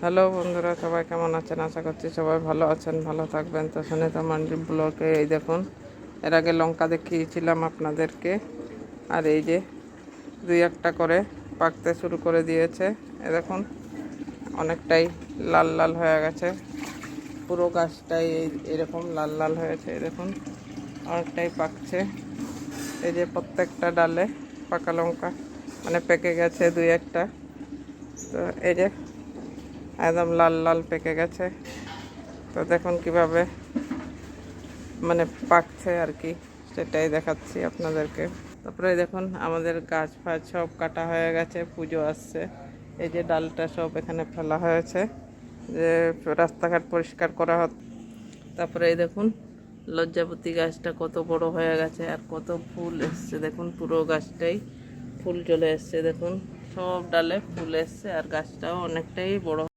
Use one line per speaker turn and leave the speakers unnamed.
Hello বন্ধুরা, সবাই কেমন আছেন? আশা করছি সবাই ভালো আছেন, ভালো থাকবেন। তো সুনিতা মান্ডি ব্লকে এই দেখুন, এর আগে লঙ্কা দেখিয়েছিলাম আপনাদেরকে। আর এই যে দুই একটা করে পাকতে শুরু করে দিয়েছে। এ দেখুন, অনেকটাই লাল লাল হয়ে গেছে। পুরো গাছটাই এরকম লাল লাল হয়েছে। এই দেখুন, অনেকটাই পাকছে। এই যে প্রত্যেকটা ডালে পাকা লঙ্কা মানে পেকে গেছে দুই একটা। তো এই যে একদম লাল লাল পেকে গেছে। তো দেখুন কিভাবে মানে পাকছে আর কি, সেটাই দেখাচ্ছি আপনাদেরকে। তারপরে দেখুন আমাদের গাছ ফাছ সব কাটা হয়ে গেছে, পুজো আসছে। এই যে ডালটা সব এখানে ফেলা হয়েছে, যে রাস্তাঘাট পরিষ্কার করা হচ্ছে। তারপরে এই দেখুন লজ্জাপতি গাছটা কত বড় হয়ে গেছে আর কত ফুল এসছে। দেখুন পুরো গাছটাই ফুল চলে এসছে। দেখুন সব ডালে ফুল এসছে আর গাছটাও অনেকটাই বড়।